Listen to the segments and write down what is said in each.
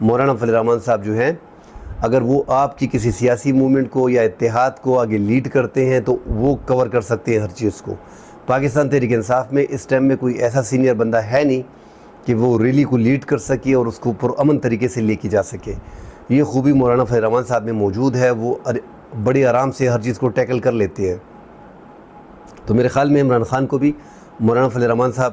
مولانا فضل الرحمان صاحب جو ہیں اگر وہ آپ کی کسی سیاسی موومنٹ کو یا اتحاد کو آگے لیڈ کرتے ہیں تو وہ کور کر سکتے ہیں ہر چیز کو۔ پاکستان تحریک انصاف میں اس ٹائم میں کوئی ایسا سینئر بندہ ہے نہیں کہ وہ ریلی کو لیڈ کر سکے اور اس کو پرامن طریقے سے لے کے جا سکے۔ یہ خوبی مولانا فضل الرحمان صاحب میں موجود ہے، وہ بڑے آرام سے ہر چیز کو ٹیکل کر لیتے ہیں۔ تو میرے خیال میں عمران خان کو بھی مولانا فضل الرحمان صاحب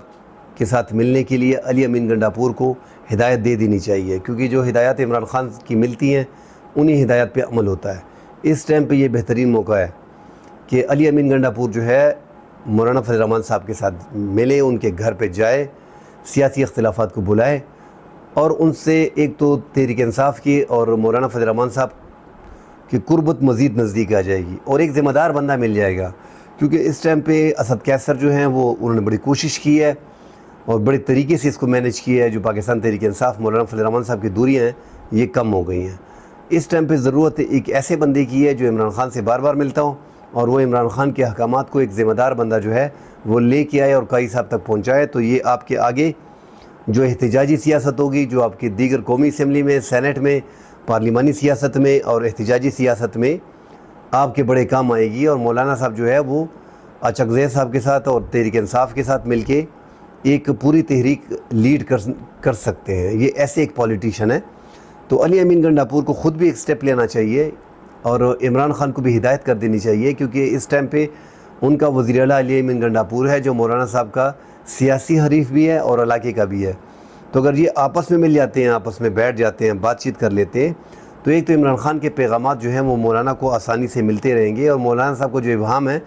کے ساتھ ملنے کے لیے علی امین گنڈاپور کو ہدایت دے دینی چاہیے، کیونکہ جو ہدایات عمران خان کی ملتی ہیں انہی ہدایات پہ عمل ہوتا ہے۔ اس ٹائم پہ یہ بہترین موقع ہے کہ علی امین گنڈاپور جو ہے مولانا فضل الرحمان صاحب کے ساتھ ملے، ان کے گھر پہ جائے، سیاسی اختلافات کو بلائے اور ان سے ایک تو تحریک انصاف کی اور مولانا فضل الرحمان صاحب کی قربت مزید نزدیک آ جائے گی اور ایک ذمہ دار بندہ مل جائے گا، کیونکہ اس ٹائم پہ اسد کیسر جو ہیں وہ انہوں نے بڑی کوشش کی ہے اور بڑے طریقے سے اس کو مینیج کیا ہے۔ جو پاکستان تحریک انصاف مولانا فضل الرحمان صاحب کی دوریاں ہیں یہ کم ہو گئی ہیں۔ اس ٹائم پہ ضرورت ایک ایسے بندے کی ہے جو عمران خان سے بار بار ملتا ہوں اور وہ عمران خان کے احکامات کو ایک ذمہ دار بندہ جو ہے وہ لے کے آئے اور قاضی صاحب تک پہنچائے۔ تو یہ آپ کے آگے جو احتجاجی سیاست ہوگی، جو آپ کی دیگر قومی اسمبلی میں، سینٹ میں، پارلیمانی سیاست میں اور احتجاجی سیاست میں آپ کے بڑے کام آئے گی، اور مولانا صاحب جو ہے وہ اچکزئی صاحب کے ساتھ اور تحریک انصاف کے ساتھ مل کے ایک پوری تحریک لیڈ کر سکتے ہیں۔ یہ ایسے ایک پولیٹیشن ہے۔ تو علی امین گنڈاپور کو خود بھی ایک سٹیپ لینا چاہیے اور عمران خان کو بھی ہدایت کر دینی چاہیے، کیونکہ اس ٹائم پہ ان کا وزیر اعلیٰ علی امین گنڈاپور ہے جو مولانا صاحب کا سیاسی حریف بھی ہے اور علاقے کا بھی ہے۔ تو اگر یہ آپس میں مل جاتے ہیں، آپس میں بیٹھ جاتے ہیں، بات چیت کر لیتے ہیں، تو ایک تو عمران خان کے پیغامات جو ہیں وہ مولانا کو آسانی سے ملتے رہیں گے اور مولانا صاحب کو جو ابہام ہے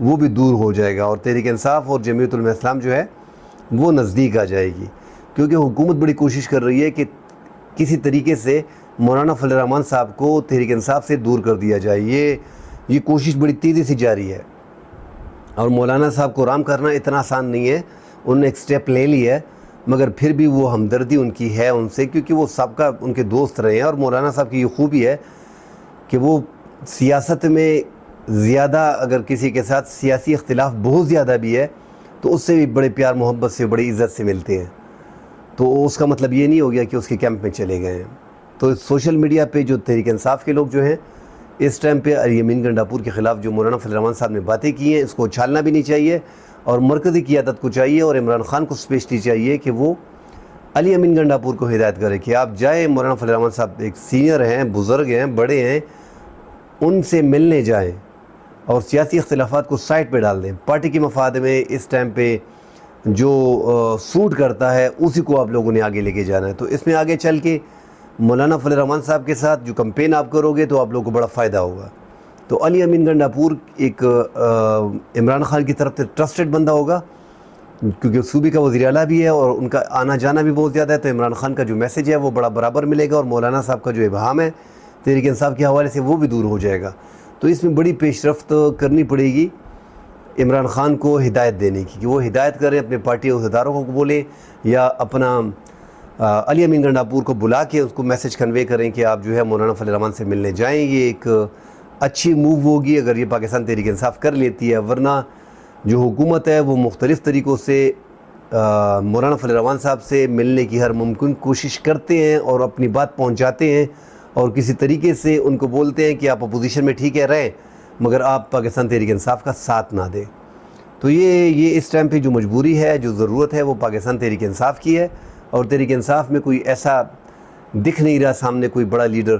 وہ بھی دور ہو جائے گا اور تحریک انصاف اور جمعیت علماء اسلام جو ہے وہ نزدیک آ جائے گی، کیونکہ حکومت بڑی کوشش کر رہی ہے کہ کسی طریقے سے مولانا فضل الرحمان صاحب کو تحریک انصاف سے دور کر دیا جائے۔ یہ کوشش بڑی تیزی سے جاری ہے اور مولانا صاحب کو رام کرنا اتنا آسان نہیں ہے۔ انہوں نے ایک سٹیپ لے لی ہے، مگر پھر بھی وہ ہمدردی ان کی ہے ان سے، کیونکہ وہ سب کا ان کے دوست رہے ہیں اور مولانا صاحب کی یہ خوبی ہے کہ وہ سیاست میں زیادہ اگر کسی کے ساتھ سیاسی اختلاف بہت زیادہ بھی ہے تو اس سے بھی بڑے پیار محبت سے، بڑی عزت سے ملتے ہیں۔ تو اس کا مطلب یہ نہیں ہو گیا کہ اس کے کیمپ میں چلے گئے ہیں۔ تو سوشل میڈیا پہ جو تحریک انصاف کے لوگ جو ہیں اس ٹائم پہ علی امین گنڈاپور کے خلاف جو مولانا فضل الرحمان صاحب نے باتیں کی ہیں اس کو اچھالنا بھی نہیں چاہیے اور مرکزی قیادت کو چاہیے اور عمران خان کو اسپیشلی چاہیے کہ وہ علی امین گنڈاپور کو ہدایت کرے کہ آپ جائیں، مولانا فضل الرحمان صاحب ایک سینئر ہیں، بزرگ ہیں، بڑے ہیں، ان سے ملنے جائیں اور سیاسی اختلافات کو سائٹ پہ ڈال دیں۔ پارٹی کے مفاد میں اس ٹائم پہ جو سوٹ کرتا ہے اسی کو آپ لوگوں نے آگے لے کے جانا ہے۔ تو اس میں آگے چل کے مولانا فضل الرحمان صاحب کے ساتھ جو کمپین آپ کرو گے تو آپ لوگوں کو بڑا فائدہ ہوگا۔ تو علی امین گنڈاپور ایک عمران خان کی طرف سے ٹرسٹڈ بندہ ہوگا، کیونکہ صوبے کا وزیر اعلیٰ بھی ہے اور ان کا آنا جانا بھی بہت زیادہ ہے، تو عمران خان کا جو میسیج ہے وہ بڑا برابر ملے گا اور مولانا صاحب کا جو ابہام ہے تحریک انصاف کے حوالے سے وہ بھی دور ہو جائے گا۔ تو اس میں بڑی پیش رفت کرنی پڑے گی عمران خان کو ہدایت دینے کی، کہ وہ ہدایت کریں، اپنے پارٹی عہدیداروں کو بولیں یا اپنا علی امین گنڈاپور کو بلا کے اس کو میسیج کنوے کریں کہ آپ جو ہے مولانا فضل الرحمان سے ملنے جائیں۔ یہ ایک اچھی موو ہوگی اگر یہ پاکستان تحریک انصاف کر لیتی ہے، ورنہ جو حکومت ہے وہ مختلف طریقوں سے مولانا فضل الرحمان صاحب سے ملنے کی ہر ممکن کوشش کرتے ہیں اور اپنی بات پہنچاتے ہیں اور کسی طریقے سے ان کو بولتے ہیں کہ آپ اپوزیشن میں ٹھیک ہے رہیں مگر آپ پاکستان تحریک انصاف کا ساتھ نہ دیں۔ تو یہ اس ٹائم پہ جو مجبوری ہے، جو ضرورت ہے وہ پاکستان تحریک انصاف کی ہے اور تحریک انصاف میں کوئی ایسا دکھ نہیں رہا سامنے کوئی بڑا لیڈر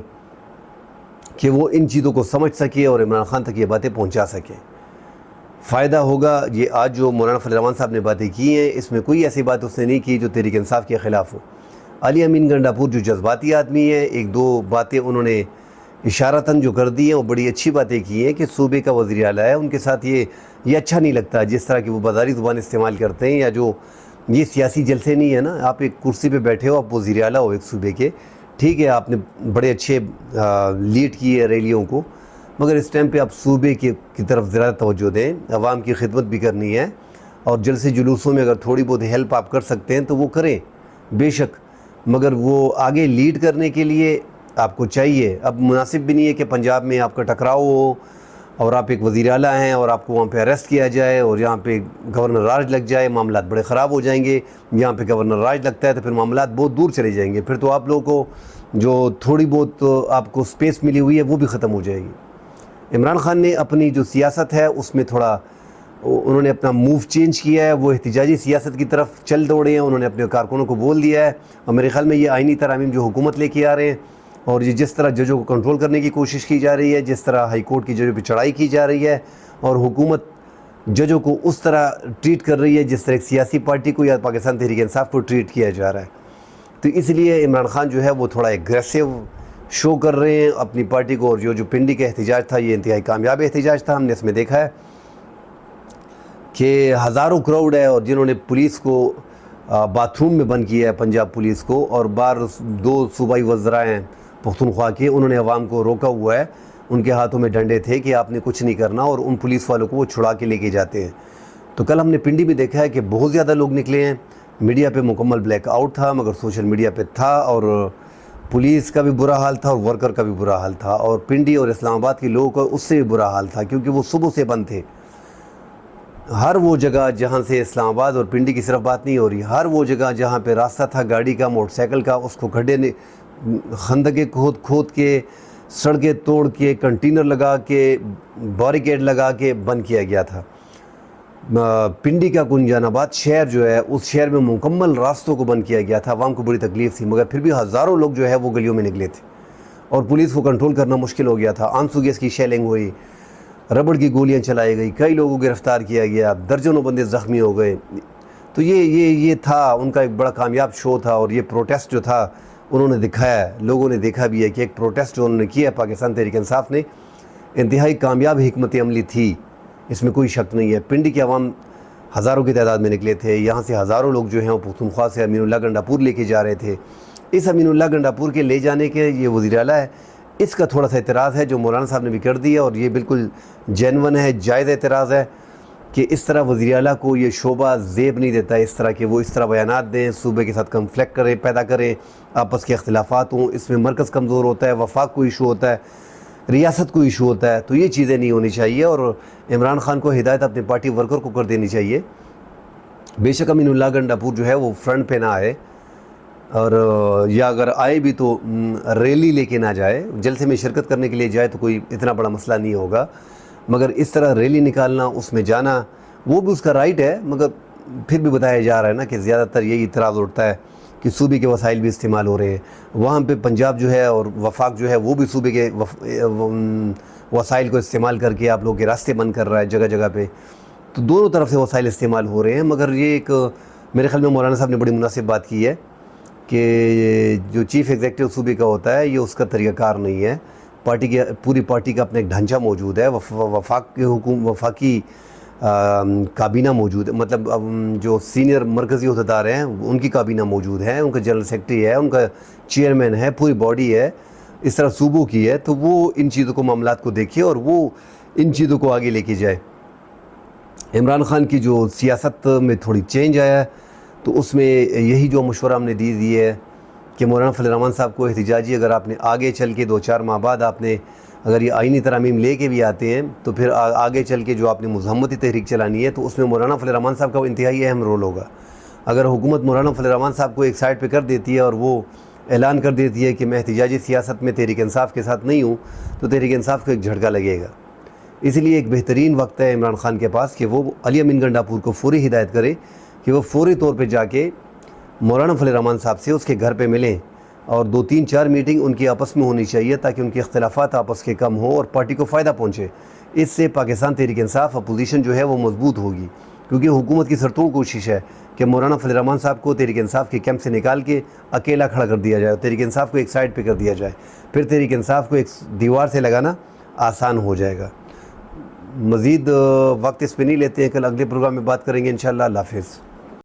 کہ وہ ان چیزوں کو سمجھ سکے اور عمران خان تک یہ باتیں پہنچا سکے۔ فائدہ ہوگا یہ آج جو مولانا فضل الرحمان صاحب نے باتیں کی ہیں اس میں کوئی ایسی بات اس نے نہیں کی جو تحریک انصاف کے خلاف ہو۔ علی امین گنڈاپور جو جذباتی آدمی ہے، ایک دو باتیں انہوں نے اشارتاً جو کر دی ہیں وہ بڑی اچھی باتیں کی ہیں کہ صوبے کا وزیر اعلیٰ ہے، ان کے ساتھ یہ اچھا نہیں لگتا جس طرح کی وہ بازاری زبان استعمال کرتے ہیں، یا جو یہ سیاسی جلسے نہیں ہے نا، آپ ایک کرسی پہ بیٹھے ہو، آپ وزیر اعلیٰ ہو ایک صوبے کے، ٹھیک ہے آپ نے بڑے اچھے لیڈ کی ہے ریلیوں کو، مگر اس ٹائم پہ آپ صوبے کی طرف زیادہ توجہ دیں، عوام کی خدمت بھی کرنی ہے اور جلسے جلوسوں میں اگر تھوڑی بہت ہیلپ آپ کر سکتے ہیں تو وہ کریں بے شک، مگر وہ آگے لیڈ کرنے کے لیے آپ کو چاہیے۔ اب مناسب بھی نہیں ہے کہ پنجاب میں آپ کا ٹکراؤ ہو اور آپ ایک وزیر اعلیٰ ہیں اور آپ کو وہاں پہ اریسٹ کیا جائے اور یہاں پہ گورنر راج لگ جائے، معاملات بڑے خراب ہو جائیں گے۔ یہاں پہ گورنر راج لگتا ہے تو پھر معاملات بہت دور چلے جائیں گے، پھر تو آپ لوگوں کو جو تھوڑی بہت آپ کو سپیس ملی ہوئی ہے وہ بھی ختم ہو جائے گی۔ عمران خان نے اپنی جو سیاست ہے اس میں تھوڑا انہوں نے اپنا موو چینج کیا ہے، وہ احتجاجی سیاست کی طرف چل دوڑے ہیں، انہوں نے اپنے کارکنوں کو بول دیا ہے، اور میرے خیال میں یہ آئینی ترامیم جو حکومت لے کے آ رہے ہیں اور یہ جس طرح ججوں کو کنٹرول کرنے کی کوشش کی جا رہی ہے، جس طرح ہائی کورٹ کی ججوں پہ چڑھائی کی جا رہی ہے، اور حکومت ججوں کو اس طرح ٹریٹ کر رہی ہے جس طرح ایک سیاسی پارٹی کو یا پاکستان تحریک انصاف کو ٹریٹ کیا جا رہا ہے، تو اس لیے عمران خان جو ہے وہ تھوڑا ایگریسو شو کر رہے ہیں اپنی پارٹی کو۔ اور جو پنڈی کا احتجاج تھا یہ انتہائی کامیاب احتجاج تھا، ہم نے اس میں دیکھا ہے کہ ہزاروں کراؤڈ ہے، اور جنہوں نے پولیس کو باتھ روم میں بند کیا ہے، پنجاب پولیس کو، اور دو صوبائی وزراء ہیں پختونخوا کے، انہوں نے عوام کو روکا ہوا ہے، ان کے ہاتھوں میں ڈنڈے تھے کہ آپ نے کچھ نہیں کرنا، اور ان پولیس والوں کو وہ چھڑا کے لے کے جاتے ہیں۔ تو کل ہم نے پنڈی میں دیکھا ہے کہ بہت زیادہ لوگ نکلے ہیں، میڈیا پہ مکمل بلیک آؤٹ تھا، مگر سوشل میڈیا پہ تھا، اور پولیس کا بھی برا حال تھا اور ورکر کا بھی برا حال تھا، اور پنڈی اور اسلام آباد کے لوگوں کا اس سے بھی برا حال تھا، کیونکہ وہ صبح سے بند تھے۔ ہر وہ جگہ جہاں سے اسلام آباد اور پنڈی کی صرف بات نہیں ہو رہی، ہر وہ جگہ جہاں پہ راستہ تھا گاڑی کا، موٹر سائیکل کا، اس کو کھڈے نے خندقیں کھود کے، سڑکیں توڑ کے، کنٹینر لگا کے، بیریکیڈ لگا کے بند کیا گیا تھا۔ پنڈی کا کنجان آباد شہر جو ہے، اس شہر میں مکمل راستوں کو بند کیا گیا تھا، عوام کو بڑی تکلیف تھی، مگر پھر بھی ہزاروں لوگ جو ہے وہ گلیوں میں نکلے تھے، اور پولیس کو کنٹرول کرنا مشکل ہو گیا تھا۔ آنسو گیس کی شیلنگ ہوئی، ربڑ کی گولیاں چلائی گئی، کئی لوگوں کو گرفتار کیا گیا، درجنوں بندے زخمی ہو گئے۔ تو یہ تھا ان کا ایک بڑا کامیاب شو تھا، اور یہ پروٹیسٹ جو تھا انہوں نے دکھایا ہے، لوگوں نے دیکھا بھی ہے کہ ایک پروٹیسٹ جو انہوں نے کیا ہے پاکستان تحریک انصاف نے، انتہائی کامیاب حکمت عملی تھی، اس میں کوئی شک نہیں ہے۔ پنڈی کے عوام ہزاروں کی تعداد میں نکلے تھے، یہاں سے ہزاروں لوگ جو ہیں وہ پختونخوا سے امین اللہ گنڈاپور لے کے جا رہے تھے۔ اس امین اللہ گنڈاپور کے لے جانے کے یہ وزیر اعلیٰ ہے، اس کا تھوڑا سا اعتراض ہے جو مولانا صاحب نے بھی کر دیا، اور یہ بالکل جینون ہے، جائز اعتراض ہے کہ اس طرح وزیر اعلیٰ کو یہ شعبہ زیب نہیں دیتا ہے اس طرح کہ وہ اس طرح بیانات دیں، صوبے کے ساتھ کنفلکٹ پیدا کریں، آپس کے اختلافات ہوں، اس میں مرکز کمزور ہوتا ہے، وفاق کو ایشو ہوتا ہے، ریاست کو ایشو ہوتا ہے، تو یہ چیزیں نہیں ہونی چاہیے، اور عمران خان کو ہدایت اپنے پارٹی ورکر کو کر دینی چاہیے۔ بے شک امین اللہ گنڈاپور جو ہے وہ فرنٹ پہ نہ آئے، اور یا اگر آئے بھی تو ریلی لے کے نہ جائے، جلسے میں شرکت کرنے کے لیے جائے تو کوئی اتنا بڑا مسئلہ نہیں ہوگا، مگر اس طرح ریلی نکالنا، اس میں جانا، وہ بھی اس کا رائٹ ہے، مگر پھر بھی بتایا جا رہا ہے نا کہ زیادہ تر یہی اعتراض اٹھتا ہے کہ صوبے کے وسائل بھی استعمال ہو رہے ہیں، وہاں پہ پنجاب جو ہے اور وفاق جو ہے وہ بھی صوبے کے وسائل کو استعمال کر کے آپ لوگوں کے راستے بند کر رہا ہے جگہ جگہ پہ، تو دونوں طرف سے وسائل استعمال ہو رہے ہیں، مگر یہ ایک میرے خیال میں مولانا صاحب نے بڑی مناسب بات کی ہے کہ جو چیف ایگزیکٹو صوبے کا ہوتا ہے یہ اس کا طریقہ کار نہیں ہے، پارٹی کے پوری پارٹی کا اپنا ایک ڈھانچہ موجود ہے، وفاقی کابینہ موجود ہے، مطلب جو سینئر مرکزی عہدیدار ہیں ان کی کابینہ موجود ہے، ان کا جنرل سیکرٹری ہے، ان کا چیئرمین ہے، پوری باڈی ہے، اس طرح صوبوں کی ہے، تو وہ ان چیزوں کو معاملات کو دیکھے اور وہ ان چیزوں کو آگے لے کے جائے۔ عمران خان کی جو سیاست میں تھوڑی چینج آیا ہے تو اس میں یہی جو مشورہ ہم نے دی ہے کہ مولانا فضل الرحمان صاحب کو احتجاجی اگر آپ نے آگے چل کے 2-4 ماہ بعد آپ نے اگر یہ آئینی ترامیم لے کے بھی آتے ہیں تو پھر آگے چل کے جو آپ نے مزاحمتی تحریک چلانی ہے تو اس میں مولانا فضل الرحمان صاحب کا انتہائی اہم رول ہوگا۔ اگر حکومت مولانا فضل الرحمان صاحب کو ایک سائڈ پہ کر دیتی ہے اور وہ اعلان کر دیتی ہے کہ میں احتجاجی سیاست میں تحریک انصاف کے ساتھ نہیں ہوں تو تحریک انصاف کو ایک جھٹکا لگے گا۔ اس لیے ایک بہترین وقت ہے عمران خان کے پاس کہ وہ علی امین گنڈاپور کو فوری ہدایت کرے کہ وہ فوری طور پہ جا کے مولانا فضل الرحمان صاحب سے اس کے گھر پہ ملیں اور 2-3-4 میٹنگ ان کی آپس میں ہونی چاہیے تاکہ ان کے اختلافات آپس کے کم ہوں اور پارٹی کو فائدہ پہنچے۔ اس سے پاکستان تحریک انصاف اپوزیشن جو ہے وہ مضبوط ہوگی، کیونکہ حکومت کی سرتوڑ کوشش ہے کہ مولانا فضل الرحمان صاحب کو تحریک انصاف کے کیمپ سے نکال کے اکیلا کھڑا کر دیا جائے اور تحریک انصاف کو ایک سائڈ پہ کر دیا جائے، پھر تحریک انصاف کو ایک دیوار سے لگانا آسان ہو جائے گا۔ مزید وقت اس پہ نہیں لیتے ہیں، کل اگلے پروگرام میں بات کریں گے انشاءاللہ۔ اللہ حافظ۔